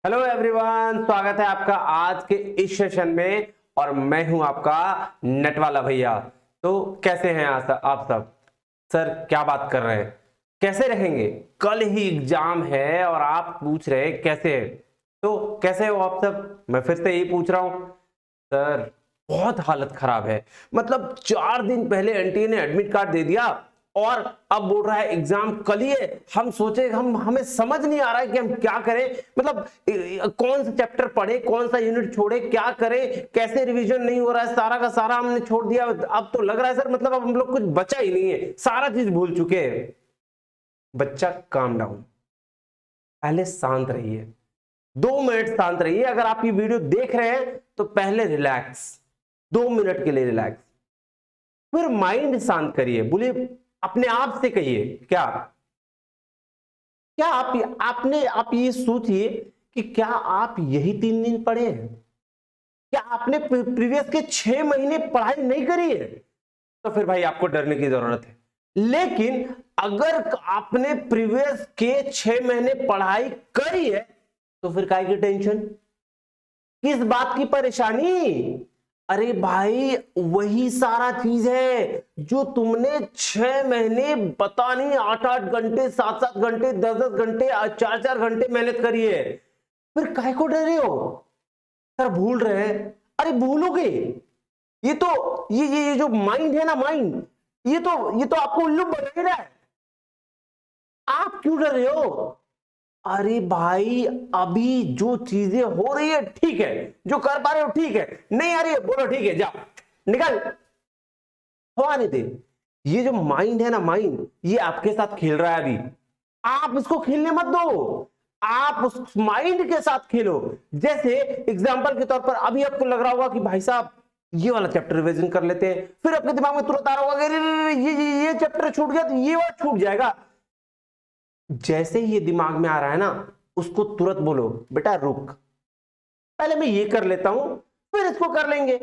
Hello everyone, स्वागत है आपका आज के इस सेशन में। और मैं हूं आपका नटवाला भैया। तो कैसे हैं आप सब? सर क्या बात कर रहे हैं, कैसे रहेंगे? कल ही एग्जाम है और आप पूछ रहे हैं कैसे है। तो कैसे हो आप सब? मैं फिर से यही पूछ रहा हूं। सर बहुत हालत खराब है। मतलब 4 दिन पहले एनटीए ने एडमिट कार्ड दे दिया और अब बोल रहा है एग्जाम कल ही है। हम सोचे हमें समझ नहीं आ रहा है कि हम क्या करें। मतलब कौन सा चैप्टर पढ़े, कौन सा यूनिट छोड़े, क्या करें, कैसे रिवीजन नहीं हो रहा है, सारा का सारा हमने छोड़ दिया। अब तो लग रहा है सर मतलब अब हम लोग कुछ बचा ही नहीं है, सारा चीज भूल चुके हैं। बच्चा काम डाउन, पहले शांत रहिए, 2 मिनट शांत रहिए। अगर आप ये वीडियो देख रहे हैं तो पहले रिलैक्स, 2 मिनट के लिए रिलैक्स, फिर माइंड शांत करिए। बोलिए अपने आप से, कहिए क्या क्या आप ये सोचिए कि क्या आप यही 3 दिन पढ़े हैं? क्या आपने प्रीवियस के 6 महीने पढ़ाई नहीं करी है? तो फिर भाई आपको डरने की जरूरत है। लेकिन अगर आपने प्रीवियस के 6 महीने पढ़ाई करी है तो फिर काहे की टेंशन, किस बात की परेशानी? अरे भाई वही सारा चीज है जो तुमने 6 महीने, पता नहीं 8-8 घंटे, 7-7 घंटे, 10-10 घंटे, 4-4 घंटे मेहनत करी है। फिर काहे को डर रहे हो? सर भूल रहे हैं। अरे भूलोगे, ये तो ये जो माइंड है ना, माइंड ये तो आपको उल्लू बना ही रहा है। आप क्यों डर रहे हो? अरे भाई अभी जो चीजें हो रही है ठीक है, जो कर पा रहे हो ठीक है, नहीं आ रही है बोलो ठीक है, जाओ निकल, हो आने दे। ये जो माइंड है ना, माइंड ये आपके साथ खेल रहा है अभी। आप इसको खेलने मत दो, आप उस माइंड के साथ खेलो। जैसे एग्जांपल के तौर पर अभी आपको लग रहा होगा कि भाई साहब ये वाला चैप्टर रिवीजन कर लेते हैं, फिर आपके दिमाग में तुरंत आ रहा होगा ये चैप्टर छूट गया तो ये वाला छूट जाएगा। जैसे ही ये दिमाग में आ रहा है ना, उसको तुरंत बोलो बेटा रुक, पहले मैं ये कर लेता हूं फिर इसको कर लेंगे।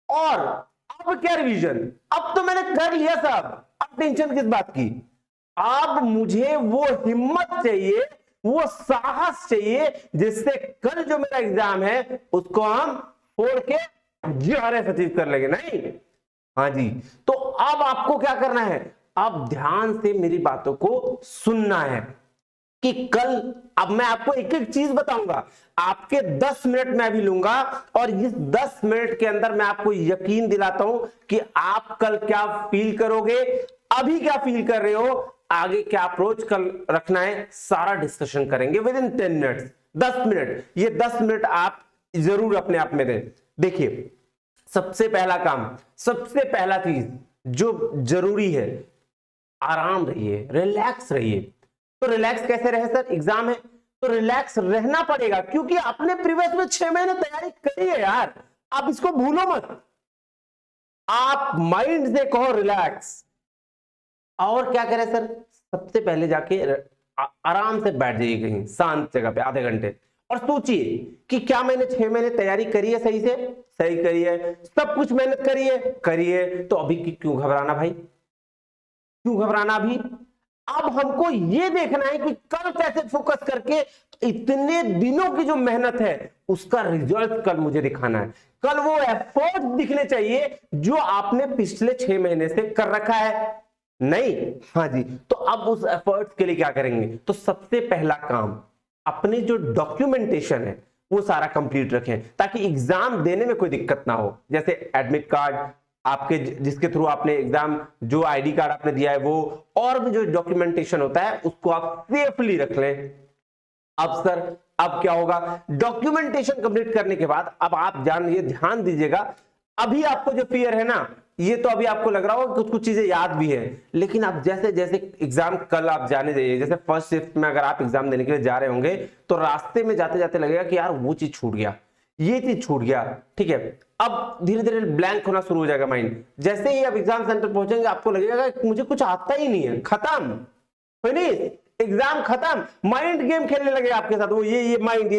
और अब क्या रिवीजन, अब तो मैंने कर लिया साहब, अब टेंशन किस बात की? अब मुझे वो हिम्मत चाहिए, वो साहस चाहिए जिससे कल जो मेरा एग्जाम है उसको हम फोड़ के जीआरएफ अचीव कर लेंगे। नहीं, हाँ जी। तो अब आपको क्या करना है, अब ध्यान से मेरी बातों को सुनना है कि कल, अब मैं आपको एक एक चीज बताऊंगा, आपके 10 मिनट मैं अभी लूंगा और इस 10 मिनट के अंदर मैं आपको यकीन दिलाता हूं कि आप कल क्या फील करोगे, अभी क्या फील कर रहे हो, आगे क्या अप्रोच कल रखना है, सारा डिस्कशन करेंगे विद इन 10 मिनट, 10 मिनट। ये 10 मिनट आप जरूर अपने आप में दें। देखिए सबसे पहला काम, सबसे पहला चीज जो जरूरी है, आराम रहिए, रिलैक्स रहिए। तो रिलैक्स कैसे रहे सर, एग्जाम है तो रिलैक्स रहना पड़ेगा क्योंकि आपने प्रीवियस में 6 महीने तैयारी करी है यार, आप इसको भूलो मत। आप माइंड से कहो रिलैक्स। और क्या करें सर, सबसे पहले जाके आराम से बैठ जाइए कहीं शांत जगह पे आधे घंटे और सोचिए कि क्या मैंने 6 महीने तैयारी करी है, सही से सही करी है, सब कुछ मेहनत करी है तो अभी क्यों घबराना भाई, क्यों घबराना अभी? अब हमको ये देखना है कि कल कैसे फोकस करके इतने दिनों की जो मेहनत है उसका रिजल्ट कल मुझे दिखाना है। कल वो एफर्ट दिखने चाहिए जो आपने पिछले 6 महीने से कर रखा है। नहीं, हाँ जी। तो अब उस एफर्ट्स के लिए क्या करेंगे, तो सबसे पहला काम अपने जो डॉक्यूमेंटेशन है वो सारा कंप्लीट रखें ताकि एग्जाम देने में कोई दिक्कत ना हो। जैसे एडमिट कार्ड आपके, जिसके थ्रू आपने एग्जाम, जो आईडी कार्ड आपने दिया है वो, और भी जो डॉक्यूमेंटेशन होता है उसको आप सेफली रख लें। अब सर अब क्या होगा, डॉक्यूमेंटेशन कंप्लीट करने के बाद अब आप जानिए, ध्यान दीजिएगा, अभी आपको जो फियर है ना, ये तो अभी आपको लग रहा होगा कुछ कुछ चीजें याद भी है, लेकिन आप जैसे जैसे एग्जाम कल आप जाने जाइए, जैसे फर्स्ट शिफ्ट में अगर आप एग्जाम देने के लिए जा रहे होंगे तो रास्ते में जाते जाते लगेगा कि यार वो चीज छूट गया, ये चीज छूट गया, ठीक है। अब धीरे धीरे ब्लैंक होना शुरू हो जाएगा माइंड। जैसे ही आप एग्जाम सेंटर पहुंचेंगे आपको लगेगा कि मुझे कुछ आता ही नहीं है, खत्म, फिनिश, एग्जाम खत्म। माइंड गेम खेलने लगे आपके साथ, वो ये माइंड,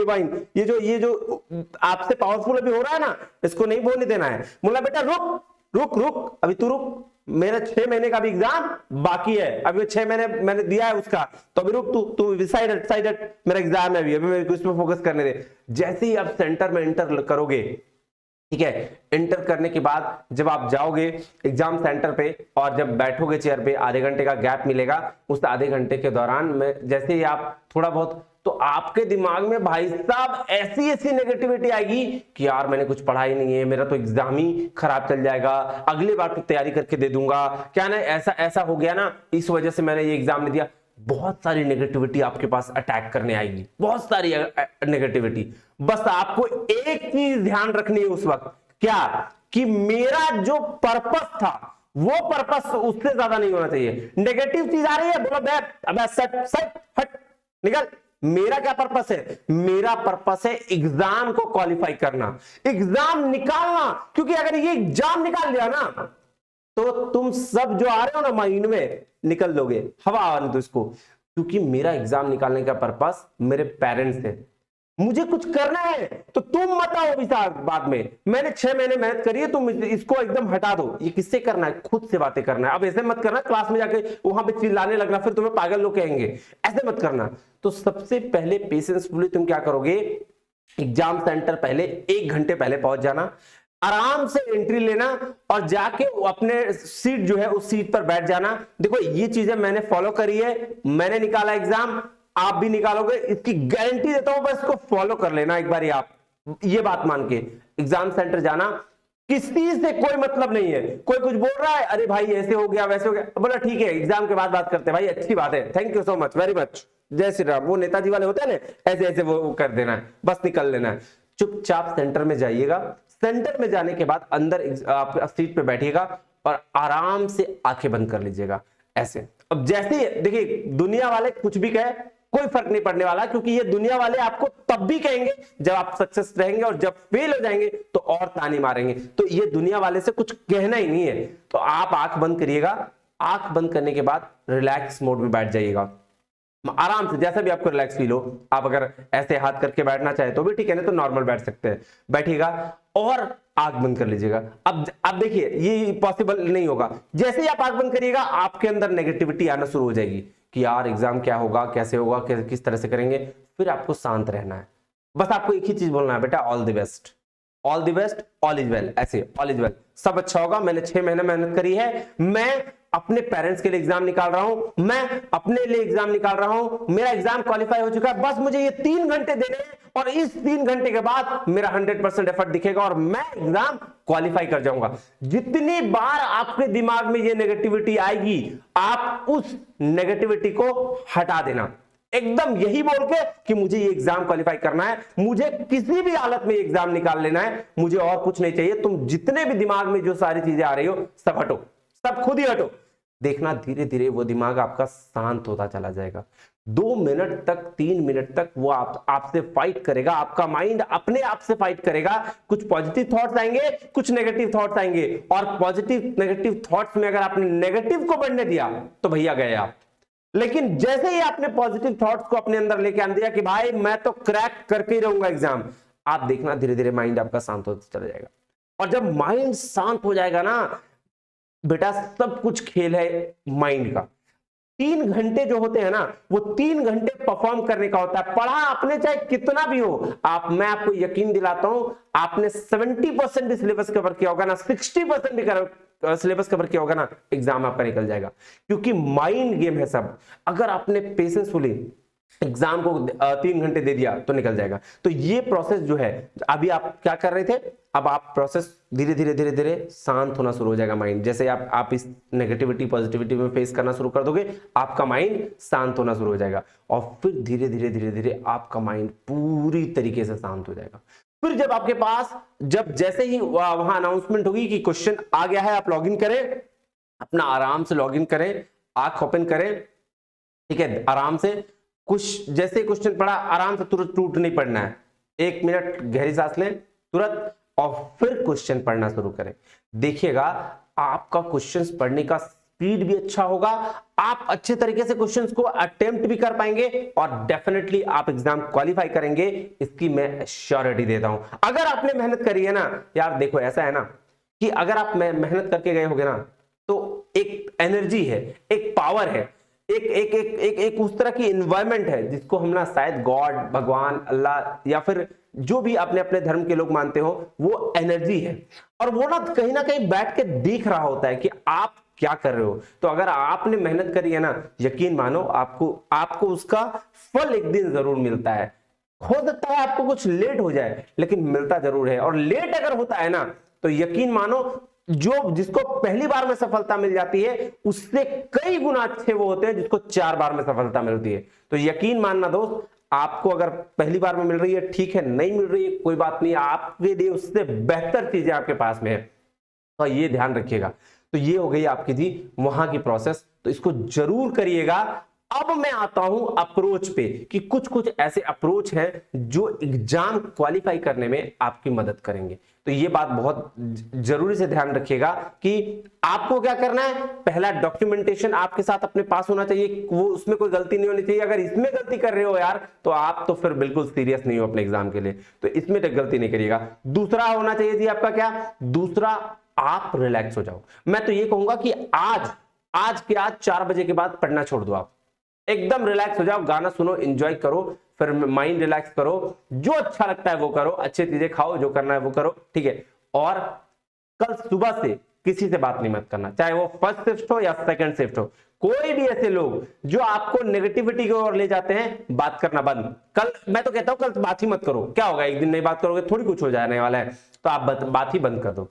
ये जो आपसे पावरफुल अभी हो रहा है ना, इसको नहीं बोलने देना है। बोला बेटा रुक रुक रुक, अभी तू रुक, मेरा 6 महीने का भी एग्जाम बाकी है, अभी 6 महीने मैंने दिया है उसका, तो अभी रुक, तू डिसाइडेड मेरा एग्जाम है, अभी मेरे को इस पर फोकस करने दे। जैसे ही आप सेंटर में एंटर करोगे, ठीक है, एंटर करने के बाद जब आप जाओगे एग्जाम सेंटर पे और जब बैठोगे चेयर पे, आधे घंटे का गैप मिलेगा, उस आधे घंटे के दौरान में जैसे ही आप थोड़ा बहुत, तो आपके दिमाग में भाई साहब ऐसी ऐसी नेगेटिविटी आएगी कि यार मैंने कुछ पढ़ा ही नहीं है, मेरा तो एग्जाम ही खराब चल जाएगा, अगली बार तो तैयारी करके दे दूंगा, क्या ना ऐसा ऐसा हो गया ना, इस वजह से मैंने ये एग्जाम नहीं दिया। बहुत सारी नेगेटिविटी आपके पास अटैक करने आएगी, बहुत सारी नेगेटिविटी। बस आपको एक चीज ध्यान रखनी है उस वक्त, क्या कि मेरा जो पर्पस था वो पर्पस उससे ज्यादा नहीं होना चाहिए। नेगेटिव चीज आ रही है, बोलो बैठ, अबे सट सट हट निकल। मेरा क्या पर्पस है? मेरा पर्पस है एग्जाम को क्वालिफाई करना, एग्जाम निकालना, क्योंकि अगर ये एग्जाम निकाल लिया ना तो तुम सब जो आ रहे हो ना माइंड में निकल लोगे, हवा आने दो इसको। क्योंकि मेरा एग्जाम निकालने का पर्पस मेरे पेरेंट्स है, मुझे कुछ करना है, तो तुम मत आओ विशाल बाद में, मैंने 6 महीने मेहनत करी है, तुम इसको एकदम हटा दो। ये किससे करना है? खुद से बातें करना है। अब ऐसे मत करना क्लास में जाके वहां पे चिल्लाने लगना, फिर तुम्हें पागल लोग कहेंगे, ऐसे मत करना। तो सबसे पहले पेशेंसफुली तुम क्या करोगे, एग्जाम सेंटर पहले 1 घंटे पहले पहुंच जाना, आराम से एंट्री लेना और जाके अपने सीट जो है उस सीट पर बैठ जाना। देखो ये चीजें मैंने फॉलो करी है, मैंने निकाला एग्जाम, आप भी निकालोगे, इसकी गारंटी देता हूं, बस इसको फॉलो कर लेना एक बार, आप ये बात मान के एग्जाम सेंटर जाना। किसी से कोई मतलब नहीं है, कोई कुछ बोल रहा है, अरे भाई ऐसे हो गया वैसे हो गया, बोला ठीक है एग्जाम के बाद बात करते हैं, भाई अच्छी बात है, thank you so much, very much, जय श्री राम। वो नेताजी वाले होते हैं ना, ऐसे ऐसे वो कर देना है, बस निकल लेना है। चुपचाप सेंटर में जाइएगा, सेंटर में जाने के बाद अंदर आप सीट पे बैठिएगा और आराम से आंखें बंद कर लीजिएगा ऐसे। अब जैसे देखिए दुनिया वाले कुछ भी कहे कोई फर्क नहीं पड़ने वाला, क्योंकि ये दुनिया वाले आपको तब भी कहेंगे जब आप सक्सेस रहेंगे, और जब फेल हो जाएंगे तो और ताने मारेंगे। तो ये दुनिया वाले से कुछ कहना ही नहीं है। तो आप आंख बंद करिएगा, आंख बंद करने के बाद रिलैक्स मोड में बैठ जाइएगा आराम से, जैसा भी आपको रिलैक्स फील हो। आप अगर ऐसे हाथ करके बैठना चाहे तो भी ठीक है, नहीं तो नॉर्मल बैठ सकते हैं, बैठिएगा और आंख बंद कर लीजिएगा। अब देखिए ये पॉसिबल नहीं होगा, जैसे ही आप आंख बंद करिएगा आपके अंदर नेगेटिविटी आना शुरू हो जाएगी कि यार एग्जाम क्या होगा, कैसे होगा, किस तरह से करेंगे। फिर आपको शांत रहना है, बस आपको एक ही चीज बोलना है, बेटा all the best, all the best, all is well, ऐसे ऑल इज वेल, सब अच्छा होगा, मैंने 6 महीने मेहनत करी है, मैं अपने पेरेंट्स के लिए एग्जाम निकाल रहा हूं, मैं अपने लिए एग्जाम निकाल रहा हूं, मेरा एग्जाम क्वालिफाई हो चुका है, बस मुझे ये 3 घंटे देने हैं और इस 3 घंटे के बाद मेरा 100% एफर्ट दिखेगा और मैं एग्जाम क्वालिफाई कर जाऊंगा। जितनी बार आपके दिमाग में ये नेगेटिविटी आएगी, आप उस नेगेटिविटी को हटा देना, एकदम यही बोल के कि मुझे ये एग्जाम क्वालिफाई करना है, मुझे किसी भी हालत में एग्जाम निकाल लेना है, मुझे और कुछ नहीं चाहिए। तुम जितने भी दिमाग में जो सारी चीजें आ रही हो सब हटो, सब खुद ही हटो। देखना धीरे धीरे वो दिमाग आपका शांत होता चला जाएगा। 2 मिनट तक 3 मिनट तक वो आपसे फाइट करेगा, आपका माइंड अपने आप से फाइट करेगा। कुछ पॉजिटिव थॉट्स आएंगे, कुछ नेगेटिव थॉट्स आएंगे, और पॉजिटिव नेगेटिव थॉट्स में अगर आपने नेगेटिव को बढ़ने दिया तो भैया गए आप। लेकिन जैसे ही आपने पॉजिटिव थॉट्स को अपने अंदर लेके आन दिया कि भाई मैं तो क्रैक करके ही रहूंगा एग्जाम, आप देखना धीरे धीरे माइंड आपका शांत होता चला जाएगा। और जब माइंड शांत हो जाएगा ना बेटा, सब कुछ खेल है माइंड का। 3 घंटे जो होते हैं ना, वो 3 घंटे परफॉर्म करने का होता है। पढ़ा आपने चाहे कितना भी हो, मैं आपको यकीन दिलाता हूं, आपने 70% भी सिलेबस कवर किया होगा ना, 60% भी सिलेबस कवर किया होगा ना, एग्जाम आपका निकल जाएगा। क्योंकि माइंड गेम है सब। अगर आपने पेशेंसफुली एग्जाम को 3 घंटे दे दिया तो निकल जाएगा। तो ये प्रोसेस जो है, अभी आप क्या कर रहे थे, अब आप प्रोसेस धीरे धीरे धीरे धीरे शांत होना शुरू हो जाएगा माइंड। जैसे आप इस नेगेटिविटी पॉजिटिविटी में फेस करना शुरू कर दोगे, आपका माइंड शांत होना शुरू हो जाएगा, और फिर धीरे धीरे धीरे धीरे आपका माइंड पूरी तरीके से शांत हो जाएगा। फिर जब आपके पास, जब जैसे ही वहां अनाउंसमेंट होगी कि क्वेश्चन आ गया है, आप लॉगिन करें, अपना आराम से लॉगिन करें, आंख ओपन करें, ठीक है, आराम से। कुछ जैसे क्वेश्चन पढ़ा, आराम से, तुरंत टूट नहीं पड़ना है, 1 मिनट गहरी सांस लें तुरंत, और फिर क्वेश्चन पढ़ना शुरू करें। देखिएगा आपका क्वेश्चंस पढ़ने का स्पीड भी अच्छा होगा, आप अच्छे तरीके से क्वेश्चंस को अटेम्प्ट भी कर पाएंगे, और डेफिनेटली आप एग्जाम क्वालिफाई करेंगे, इसकी मैं श्योरिटी देता हूं। अगर आपने मेहनत करी है ना यार, देखो ऐसा है ना कि अगर आप मेहनत करके गए होगे ना, तो एक एनर्जी है, एक पावर है, एक एक एक एक एक उस तरह की इन्वायरमेंट है जिसको हम ना शायद गॉड, भगवान, अल्लाह या फिर जो भी अपने अपने धर्म के लोग मानते हो, वो एनर्जी है। और वो ना कहीं बैठ के देख रहा होता है कि आप क्या कर रहे हो। तो अगर आपने मेहनत करी है ना, यकीन मानो आपको उसका फल एक दिन जरूर मिलता है। हो सकता है आपको कुछ लेट हो जाए, लेकिन मिलता जरूर है। और लेट अगर होता है ना, तो यकीन मानो जो जिसको पहली बार में सफलता मिल जाती है, उससे कई गुना अच्छे वो होते हैं जिसको 4 बार में सफलता मिलती है। तो यकीन मानना दोस्त, आपको अगर पहली बार में मिल रही है ठीक है, नहीं मिल रही है कोई बात नहीं, आपके लिए उससे बेहतर चीजें आपके पास में है, तो ये ध्यान रखिएगा। तो ये हो गई आपकी थी वहां की प्रोसेस, तो इसको जरूर करिएगा। अब मैं आता हूं अप्रोच पे कि कुछ कुछ ऐसे अप्रोच हैं जो एग्जाम क्वालिफाई करने में आपकी मदद करेंगे। तो ये बात बहुत जरूरी से ध्यान रखिएगा कि आपको क्या करना है। पहला, डॉक्यूमेंटेशन आपके साथ अपने पास होना चाहिए, वो उसमें कोई गलती नहीं होनी चाहिए। अगर इसमें गलती कर रहे हो यार, तो आप तो फिर बिल्कुल सीरियस नहीं हो अपने एग्जाम के लिए, तो इसमें गलती नहीं करिएगा। दूसरा होना चाहिए जी आपका क्या, दूसरा आप रिलैक्स हो जाओ। मैं तो ये कहूंगा कि आज के आज 4 बजे के बाद पढ़ना छोड़ दो, आप एकदम रिलैक्स हो जाओ, गाना सुनो, एंजॉय करो, फिर माइंड रिलैक्स करो, जो अच्छा लगता है वो करो, अच्छी चीजें खाओ, जो करना है वो करो, ठीक है। और कल सुबह से किसी से बात नहीं मत करना, चाहे वो फर्स्ट शिफ्ट हो या सेकंड शिफ्ट हो। कोई भी ऐसे लोग जो आपको नेगेटिविटी की ओर ले जाते हैं, बात करना बंद। कल मैं तो कहता हूं कल बात ही मत करो, क्या होगा, एक दिन नहीं बात करोगे थोड़ी कुछ हो जाने वाला है, तो आप बात ही बंद कर दो।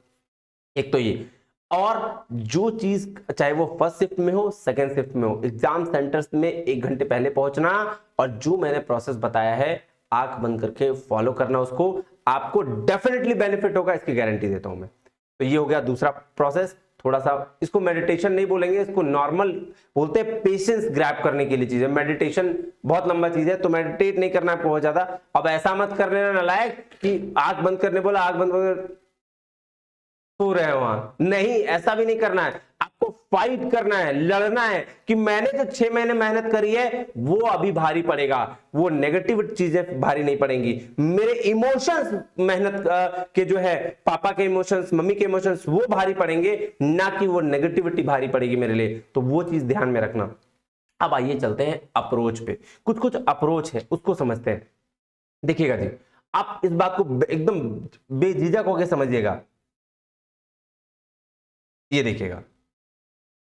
एक तो ये, और जो चीज चाहे वो फर्स्ट शिफ्ट में हो सेकंड शिफ्ट में हो, एग्जाम सेंटर्स में 1 घंटे पहले पहुंचना, और जो मैंने प्रोसेस बताया है आंख बंद करके फॉलो करना, उसको आपको डेफिनेटली बेनिफिट होगा, इसकी गारंटी देता हूं मैं। तो ये हो गया दूसरा प्रोसेस। थोड़ा सा इसको मेडिटेशन नहीं बोलेंगे, इसको नॉर्मल बोलते हैं, पेशेंस ग्रैब करने के लिए चीज है। मेडिटेशन बहुत लंबा चीज है, तो मेडिटेट नहीं करना है बहुत ज्यादा। अब ऐसा मत कर लेना नालायक कि आंख बंद करने बोला आंख बंद सो रहे हैं वहां, नहीं, ऐसा भी नहीं करना है। आपको फाइट करना है, लड़ना है कि मैंने जो 6 महीने मेहनत करी है वो अभी भारी पड़ेगा, वो नेगेटिव चीजें भारी नहीं पड़ेंगी। मेरे इमोशंस मेहनत के जो है, पापा के इमोशंस, मम्मी के इमोशंस, वो भारी पड़ेंगे, ना कि वो नेगेटिविटी भारी पड़ेगी मेरे लिए। तो वो चीज ध्यान में रखना। अब आइए चलते हैं अप्रोच पे। कुछ कुछ अप्रोच है उसको समझते हैं। देखिएगा जी, आप इस बात को एकदम बेझिझक होकर समझिएगा। ये देखिएगा,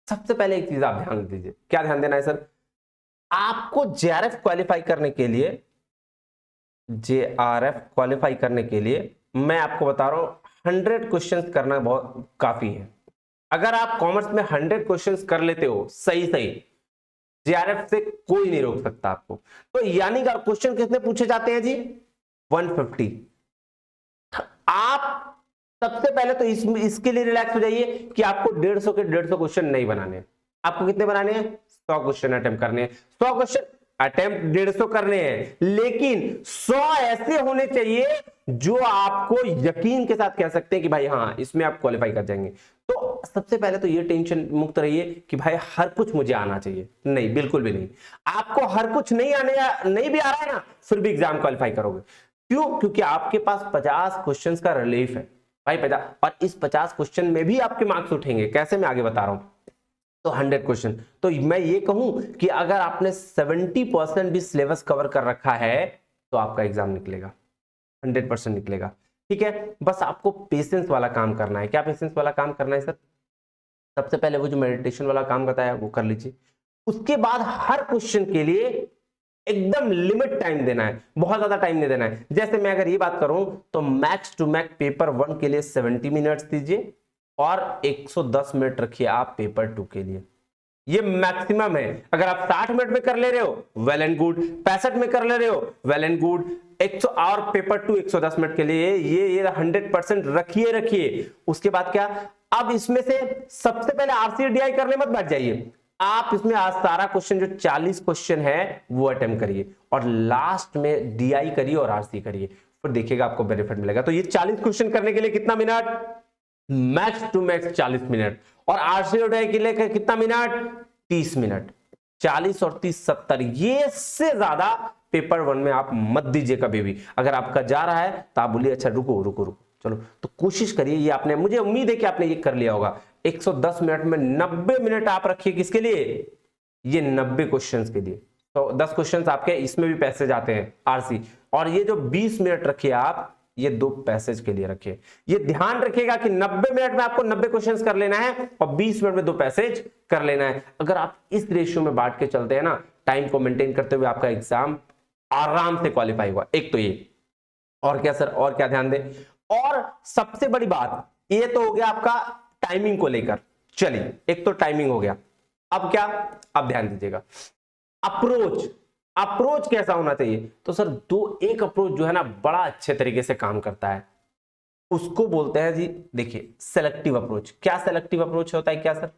सबसे पहले एक चीज आप ध्यान दीजिए। क्या ध्यान देना है सर? आपको जेआरएफ क्वालिफाई करने के लिए, जेआरएफ क्वालिफाई करने के लिए मैं आपको बता रहा हूं 100 क्वेश्चंस करना बहुत काफी है। अगर आप कॉमर्स में 100 क्वेश्चंस कर लेते हो सही सही, जेआरएफ से कोई नहीं रोक सकता आपको। तो यानी कि क्वेश्चन कितने पूछे जाते हैं जी? 150। आप सबसे पहले तो इसके लिए रिलैक्स हो जाइए कि आपको 150 के 150 क्वेश्चन नहीं बनाने। आपको कितने बनाने हैं? 100 क्वेश्चन अटेम्प्ट करने हैं। 100 क्वेश्चन अटेम्प्ट 150 करने हैं, लेकिन 100 ऐसे होने चाहिए जो आपको यकीन के साथ कह सकते हैं कि भाई हाँ, इसमें आप क्वालिफाई कर जाएंगे। तो सबसे पहले तो ये टेंशन मुक्त रहिए कि भाई हर कुछ मुझे आना चाहिए, नहीं, बिल्कुल भी नहीं। आपको हर कुछ नहीं भी आ रहा है ना, फिर भी एग्जाम क्वालिफाई करोगे। क्यों? क्योंकि आपके पास 50 क्वेश्चन का रिलीफ है भाई, 50, और इस 50 क्वेश्चन में भी आपके मार्क्स उठेंगे। कैसे? मैं आगे बता रहा हूं। तो 100 क्वेश्चन, तो मैं ये कहूं कि अगर आपने 70% भी सिलेबस कवर कर रखा है तो आपका एग्जाम निकलेगा, 100% निकलेगा। ठीक है, बस आपको पेशेंस वाला काम करना है। क्या पेशेंस वाला काम करना है सर? सबसे पहले वो जो मेडिटेशन वाला काम बताया वो कर लीजिए। उसके बाद हर क्वेश्चन के लिए एकदम लिमिट टाइम देना है, बहुत ज्यादा टाइम नहीं देना है। जैसे मैं अगर ये बात करूं तो मैक्स टू मैक्स पेपर 1 के लिए 70 मिनट्स दीजिए और 110 मिनट रखिए आप पेपर 2 के लिए। ये मैक्सिमम है। अगर आप 60 मिनट में कर ले रहे हो वेल एंड गुड, 65 में कर ले रहे हो वेल एंड गुड, 100 और पेपर 2 110 मिनट के लिए ये 100% रखिए। उसके बाद क्या? अब इसमें से सबसे पहले आरसीडीआई करने मत बैठ जाइए। आप इसमें आज सारा क्वेश्चन जो 40 क्वेश्चन है वो अटेम्प्ट करिए और लास्ट में डीआई करिए और आरसी करिए, फिर देखिएगा आपको बेनिफिट मिलेगा। तो ये 40 क्वेश्चन करने के लिए कितना minute? Max to max 40 minute. और आरसीडीआई के लिए कितना मिनट? 30 मिनट। 40 और 30 70, ये से ज्यादा पेपर 1 में आप मत दीजिए कभी भी। अगर आपका जा रहा है तो आप बोलिए अच्छा रुको चलो, तो कोशिश करिए। ये आपने, मुझे उम्मीद है कि आपने ये कर लिया होगा। 110 मिनट में 90 मिनट आप रखिए किसके लिए, ये 90 क्वेश्चंस के लिए। तो 10 क्वेश्चंस आपके इसमें भी पैसेज आते हैं आरसी, और ये जो 20 मिनट रखिए आप, ये 2 पैसेज के लिए रखिए। ये ध्यान रखिएगा कि 90 मिनट में आपको 90 क्वेश्चंस कर लेना है और 20 मिनट में 2 पैसेज कर लेना है। अगर आप इस रेशियो में बांट के चलते हैं ना, टाइम को मेंटेन करते हुए, आपका एग्जाम आराम से क्वालिफाई हुआ। एक तो ये, और क्या सर, और क्या ध्यान दें, और सबसे बड़ी बात, ये तो हो गया आपका टाइमिंग को लेकर। चलिए, एक तो टाइमिंग हो गया, अब क्या, अब ध्यान दीजिएगा अप्रोच। अप्रोच कैसा होना चाहिए, तो सर एक अप्रोच जो है ना बड़ा अच्छे तरीके से काम करता है, उसको बोलते हैं जी, देखिए सेलेक्टिव अप्रोच। क्या सेलेक्टिव अप्रोच होता है क्या सर,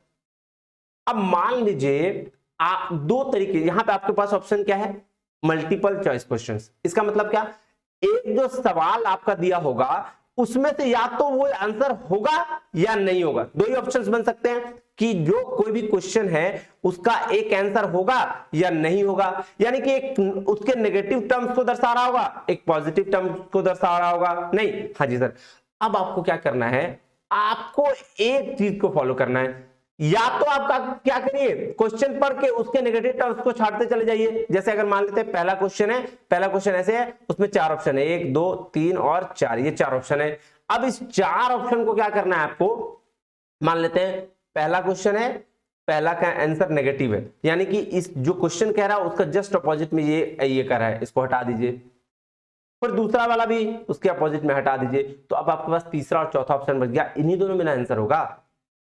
अब मान लीजिए आप 2 तरीके, यहां पे आपके पास ऑप्शन क्या है, मल्टीपल चॉइस क्वेश्चंस। इसका मतलब क्या, एक जो सवाल आपका दिया होगा उसमें से या तो वो आंसर होगा या नहीं होगा। 2 ही ऑप्शंस बन सकते हैं कि जो कोई भी क्वेश्चन है उसका एक आंसर होगा या नहीं होगा, यानी कि एक उसके नेगेटिव टर्म्स को दर्शा रहा होगा, एक पॉजिटिव टर्म्स को दर्शा रहा होगा, नहीं। हाँ जी सर, अब आपको क्या करना है, आपको एक चीज को फॉलो करना है, या तो आपका क्या करिए, क्वेश्चन पढ़ के उसके नेगेटिव टर्म्स को छाटते चले जाइए। जैसे अगर मान लेते हैं पहला क्वेश्चन है, पहला क्वेश्चन ऐसे है, उसमें 4 ऑप्शन है, 1 2 3 और 4, ये 4 ऑप्शन है। अब इस 4 ऑप्शन को क्या करना है आपको, मान लेते हैं पहला क्वेश्चन है, पहला का आंसर नेगेटिव है, यानी कि इस जो क्वेश्चन कह रहा है उसका जस्ट अपोजिट में ये कर रहा है, इसको हटा दीजिए। फिर दूसरा वाला भी उसके अपोजिट में हटा दीजिए, तो अब आपके पास तीसरा और चौथा ऑप्शन बच गया, इन्हीं दोनों में ना आंसर होगा।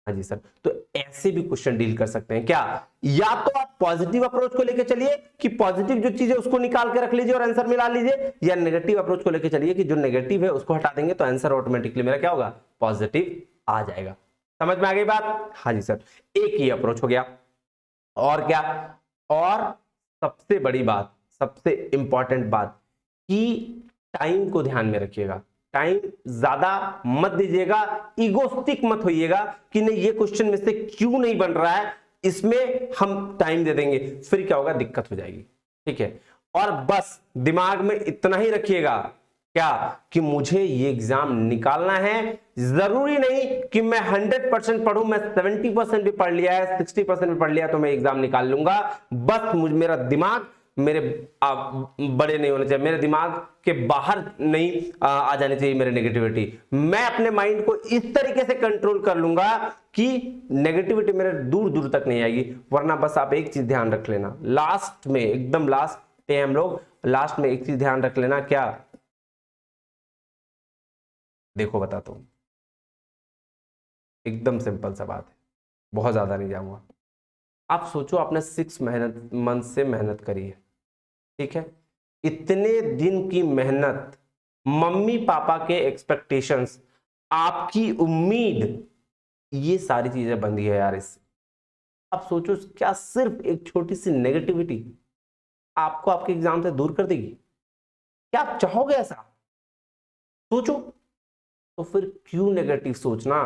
हाँ जी सर, तो ऐसे भी क्वेश्चन डील कर सकते हैं क्या, या तो आप पॉजिटिव अप्रोच को लेकर चलिए कि पॉजिटिव जो चीज है उसको निकाल के रख लीजिए और आंसर मिला लीजिए, या नेगेटिव अप्रोच को लेकर चलिए कि जो नेगेटिव है उसको हटा देंगे तो आंसर ऑटोमेटिकली मेरा क्या होगा, पॉजिटिव आ जाएगा। समझ में आ गई बात। हाँ जी सर, एक ही अप्रोच हो गया। और क्या, और सबसे बड़ी बात, सबसे इंपॉर्टेंट बात कि टाइम को ध्यान में रखिएगा, टाइम ज्यादा मत दीजिएगा, इगोस्टिक मत होइएगा कि नहीं ये क्वेश्चन में से क्यों नहीं बन रहा है, इसमें हम टाइम दे देंगे, फिर क्या होगा, दिक्कत हो जाएगी। ठीक है, और बस दिमाग में इतना ही रखिएगा क्या, कि मुझे ये एग्जाम निकालना है। जरूरी नहीं कि मैं 100% पढ़ूं, मैं 70% भी पढ़ लिया है, 60% भी पढ़ लिया तो मैं एग्जाम निकाल लूंगा। बस मेरा दिमाग मेरे बड़े नहीं होने चाहिए, मेरे दिमाग के बाहर नहीं आ जानी चाहिए मेरे नेगेटिविटी। मैं अपने माइंड को इस तरीके से कंट्रोल कर लूंगा कि नेगेटिविटी मेरे दूर दूर तक नहीं आएगी। वरना बस आप एक चीज ध्यान रख लेना, लास्ट में, एकदम लास्ट पे हम लोग, लास्ट में एक चीज ध्यान रख लेना, क्या, देखो बताता हूं, एकदम सिंपल सा बात है, बहुत ज्यादा नहीं जाऊंगा। आप सोचो आपने 6 मंथ से मेहनत करी है, ठीक है, इतने दिन की मेहनत, मम्मी पापा के एक्सपेक्टेशंस, आपकी उम्मीद, ये सारी चीजें बंधी है यार इससे। आप सोचो क्या सिर्फ एक छोटी सी नेगेटिविटी आपको आपके एग्जाम से दूर कर देगी? क्या आप चाहोगे ऐसा? सोचो। तो फिर क्यों नेगेटिव सोचना,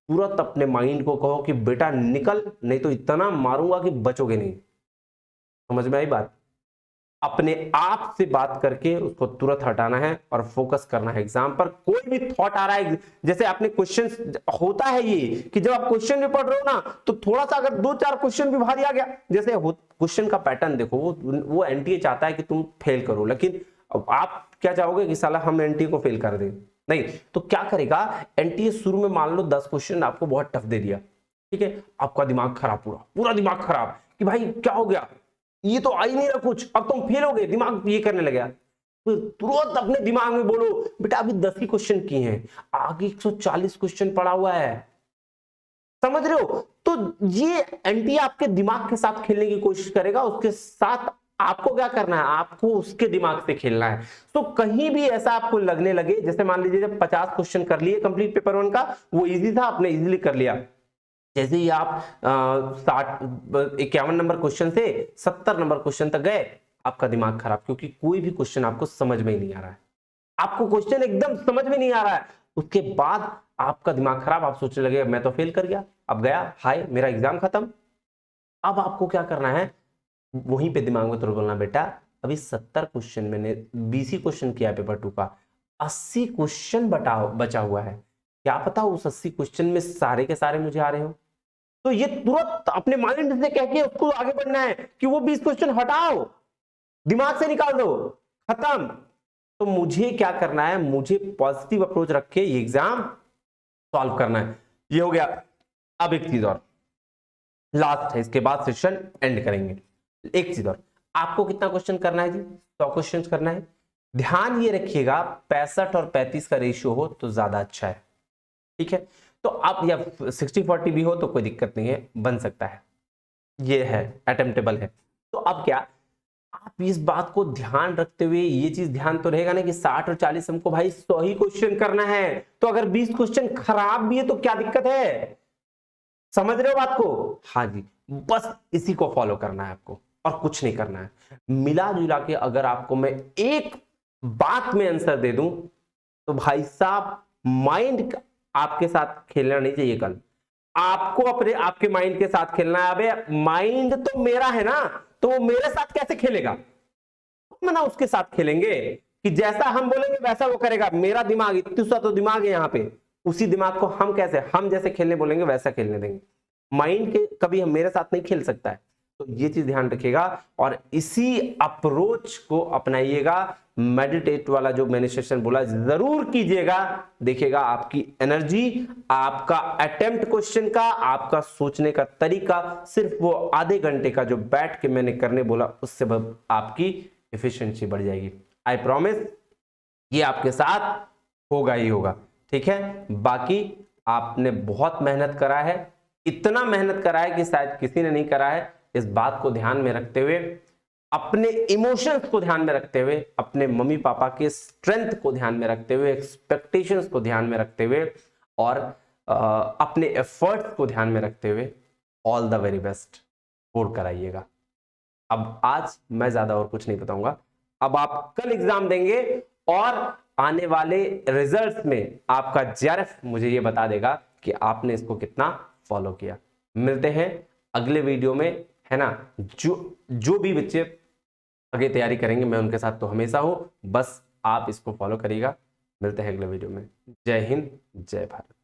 तुरंत अपने माइंड को कहो कि बेटा निकल, नहीं तो इतना मारूंगा कि बचोगे नहीं। समझ में आई बात। अपने आप से बात करके उसको तुरंत हटाना है और फोकस करना है एग्जाम पर। कोई भी थॉट आ रहा है, जैसे आपने क्वेश्चन, होता है ये कि जब आप क्वेश्चन भी पढ़ रहे हो ना, तो थोड़ा सा अगर 2-4 क्वेश्चन भी भारी आ गया, जैसे क्वेश्चन का पैटर्न देखो, वो एनटीए चाहता है कि तुम फेल करो, लेकिन आप क्या चाहोगे कि साला हम एनटीए को फेल कर दें? नहीं, तो क्या करेगा एनटीए, शुरू में मान लो 10 क्वेश्चन आपको बहुत टफ दे दिया, ठीक है, आपका दिमाग खराब, पूरा दिमाग खराब कि भाई क्या हो गया, ये तो आ ही नहीं रहा कुछ, अब तुम फेल हो गए, दिमाग ये करने लगा। तो तुरंत अपने दिमाग में बोलो बेटा अभी 10 ही क्वेश्चन किए हैं, आगे 140 क्वेश्चन पड़ा हुआ है। समझ रहे हो? तो ये एंटी आपके दिमाग के साथ खेलने की कोशिश करेगा, उसके साथ आपको क्या करना है, आपको उसके दिमाग से खेलना है। तो कहीं भी ऐसा आपको लगने लगे, जैसे मान लीजिए जब 50 क्वेश्चन कर लिए कंप्लीट पेपर 1 का, वो इजी था, आपने इजीली कर लिया, जैसे ही आप 51 नंबर क्वेश्चन से 70 नंबर क्वेश्चन तक गए, आपका दिमाग खराब, क्योंकि कोई भी क्वेश्चन आपको समझ में ही नहीं आ रहा है, आपको क्वेश्चन एकदम समझ में नहीं आ रहा है। उसके बाद आपका दिमाग खराब, आप सोचने लगे मैं तो फेल कर गया, अब गया, हाय मेरा एग्जाम खत्म। अब आपको क्या करना है, वहीं पे दिमाग में तुरंत बोलना बेटा अभी 70 क्वेश्चन मैंने 20 ही क्वेश्चन किया पेपर 2 का, 80 क्वेश्चन बचा हुआ है, क्या पता उस 80 क्वेश्चन में सारे के सारे मुझे आ रहे हो। तो ये तुरंत अपने माइंड से कह के उसको आगे बढ़ना है कि वो 20 क्वेश्चन हटाओ, दिमाग से निकाल दो, खत्म। तो मुझे क्या करना है, मुझे पॉजिटिव अप्रोच रख के ये एग्जाम सॉल्व करना है। ये हो गया। अब एक चीज और लास्ट है, इसके बाद सेशन एंड करेंगे। एक चीज और, आपको कितना क्वेश्चन करना है जी? 100 क्वेश्चन करना है। ध्यान ये रखिएगा 65 और 35 का रेशियो हो तो ज्यादा अच्छा है, ठीक है। तो आप या 60-40 भी हो तो कोई दिक्कत नहीं है, बन सकता है, ये है अटेम्प्टेबल है। तो अब क्या, आप इस बात को ध्यान रखते हुए ये चीज ध्यान तो रहेगा ना कि 60 और 40 हमको भाई 100 ही क्वेश्चन करना है। तो अगर 20 क्वेश्चन खराब भी है तो क्या दिक्कत है? समझ रहे हो बात को? हाँ जी, बस इसी को फॉलो करना है आपको और कुछ नहीं करना है। मिला जुला के अगर आपको मैं एक बात में आंसर दे दूं तो भाई साहब, माइंड आपके साथ खेलना नहीं चाहिए। कल आपको अपने आपके माइंड के साथ खेलना है। अबे माइंड तो मेरा है ना, तो वो मेरे साथ कैसे खेलेगा? ना उसके साथ खेलेंगे कि जैसा हम बोलेंगे वैसा वो करेगा। मेरा दिमाग इतना सा तो दिमाग है यहाँ पे, उसी दिमाग को हम कैसे, हम जैसे खेलने बोलेंगे वैसा खेलने देंगे। माइंड के कभी हम मेरे साथ नहीं खेल सकता है। तो ये चीज ध्यान रखिएगा और इसी अप्रोच को अपनाइएगा। मेडिटेट वाला जो मैंने सेशन बोला जरूर कीजिएगा, देखिएगा आपकी एनर्जी, आपका अटेम्प्ट क्वेश्चन का, आपका सोचने का तरीका, सिर्फ वो आधे घंटे का जो बैठ के मैंने करने बोला उससे आपकी एफिशिएंसी बढ़ जाएगी। आई प्रॉमिस ये आपके साथ होगा ही होगा, ठीक है। बाकी आपने बहुत मेहनत करा है, इतना मेहनत करा है कि शायद किसी ने नहीं करा है। इस बात को ध्यान में रखते हुए, अपने इमोशंस को ध्यान में रखते हुए, अपने मम्मी पापा के स्ट्रेंथ को ध्यान में रखते हुए, एक्सपेक्टेशंस को ध्यान में रखते हुए और अपने एफर्ट्स को ध्यान में रखते हुए all the very best score कराइएगा। अब आज मैं ज्यादा और कुछ नहीं बताऊंगा। अब आप कल एग्जाम देंगे और आने वाले रिजल्ट्स में आपका जेआरएफ मुझे ये बता देगा कि आपने इसको कितना फॉलो किया। मिलते हैं अगले वीडियो में, है ना। जो भी बच्चे आगे तैयारी करेंगे मैं उनके साथ तो हमेशा हूं, बस आप इसको फॉलो करिएगा। मिलते हैं अगले वीडियो में। जय हिंद, जय भारत।